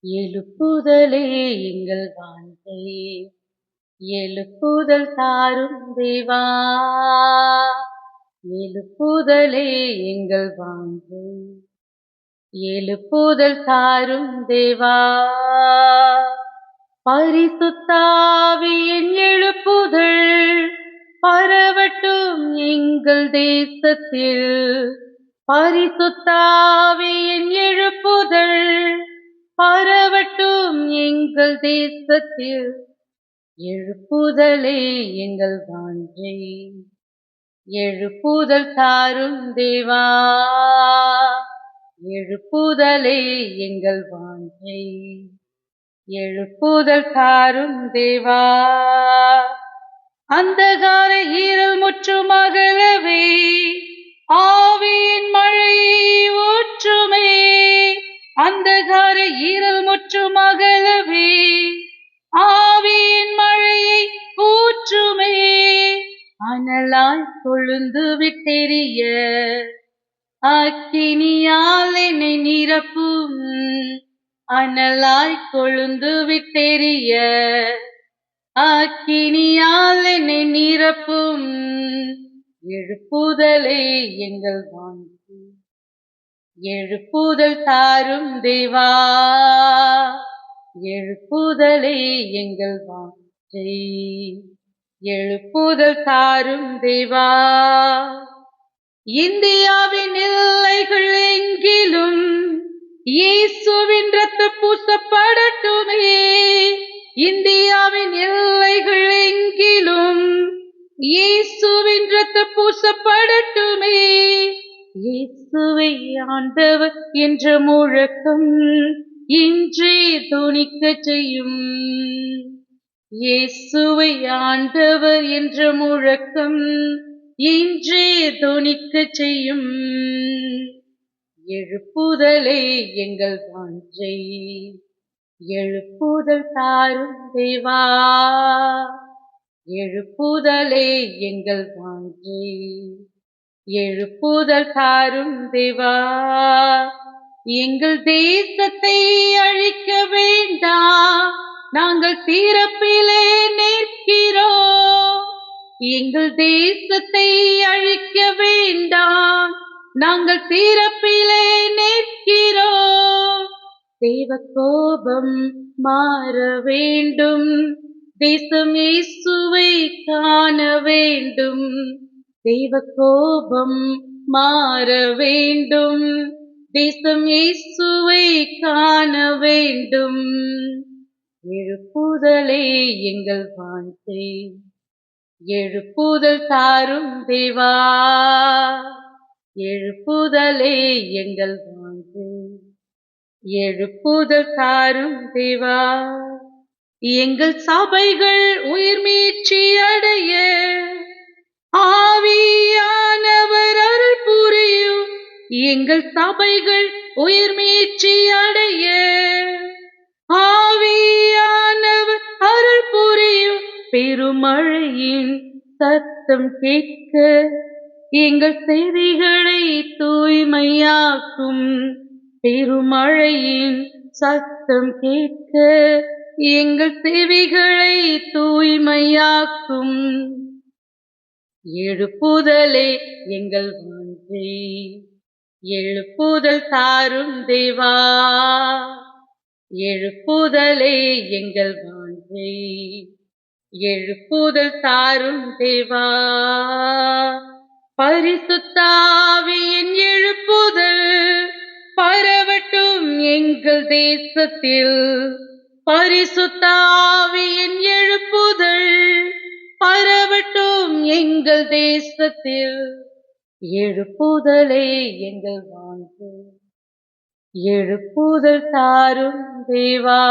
எழுப்புதலே எங்கள் வாஞ்சை, எழுப்புதல் தாரும் தேவா. எழுப்புதலே எங்கள் வாஞ்சை, எழுப்புதல் தாரும் தேவா. பரிசுத்தாவியின் எழுப்புதல் பரவட்டும் எங்கள் தேசத்தில். பரிசுத்தாவியின் எழுப்புதல் பரவட்டும் எங்கள் தேசத்தில். எழுப்புதலே எங்கள் வாஞ்சை, எழுப்புதல் தாரும் தேவா. எழுப்புதலே எங்கள் வாஞ்சை, எழுப்புதல் தாரும் தேவா. அந்தகார இருள் முற்றும் அகலவே ஆவியின் மழையை ஊற்றுமே. அந்தகார இருள் முற்றும் அகலவே ஆவியின் மழையை ஊற்றுமே. அனலாய் கொழுந்து விட்டெரிய அக்கினியால் என்னை நிரப்பும். அனலாய் கொழுந்து விட்டெரிய அக்கினியால் என்னை நிரப்பும். எழுப்புதலே எங்கள் வாஞ்சை, எழுப்புதல் தாரும் தேவா. எழுப்புதலே எங்கள் வாஞ்சை, எழுப்புதல் தாரும் தேவா. இந்தியாவின் எல்லைகள் எங்கிலும் இயேசுவின் இரத்தம் பூசப்படட்டுமே. இந்தியாவின் எல்லைகள் எங்கிலும் இயேசுவின் இரத்தம் பூசப்படட்டுமே. இயேசுவை ஆண்டவர் என்ற முழக்கம் இன்றே தொனிக்கச் செய்யும். இயேசுவை ஆண்டவர் என்ற முழக்கம் இன்றே தொனிக்கச் செய்யும். எழுப்புதலே எங்கள் வாஞ்சை, எழுப்புதல் தாரும் தேவா. எழுப்புதலே எங்கள் வாஞ்சை, எழுப்புதல் தாரும் தேவா. எங்கள் தேசத்தை அழிக்க வேண்டாம், நாங்கள் திறப்பிலே நிற்கிறோம். எங்கள் தேசத்தை அழிக்க வேண்டாம், நாங்கள் திறப்பிலே நிற்கிறோம். தேவ கோபம் மாற வேண்டும், தேசம் இயேசுவை காண வேண்டும். தேவ கோபம் மாற வேண்டும், தேசம் இயேசுவை காண வேண்டும். எழுப்புதலே எங்கள் வாஞ்சை, எழுப்புதல் தாரும் தேவா. எழுப்புதலே எங்கள் வாஞ்சை, எழுப்புதல் தாரும் தேவா. எங்கள் சபைகள் உயிர் மீட்சி அடைய ஆவியானவர் அருள் புரியும். எங்கள் சபைகள் உயிர் மீட்சி அடைய ஆவியானவர் அருள் புரியும். பெருமழையின் சத்தம் கேட்க எங்கள் செவிகளை தூய்மையாக்கும். பெருமழையின் சத்தம் கேட்க எங்கள் செவிகளை தூய்மையாக்கும். எழுப்புதலே எங்கள் வாஞ்சை, எழுப்புதல் தாரும் தேவா. எழுப்புதலே எங்கள் வாஞ்சை, எழுப்புதல் தாரும் தேவா. பரிசுத்தாவியின் எழுப்புதல் பரவட்டும் எங்கள் தேசத்தில். பரிசுத்தாவியின் எழுப்புதல் பரவட்டும் எங்கள் தேசத்தில். எழுப்புதலே எங்கள் வாஞ்சை, எழுப்புதல் தாரும் தேவா.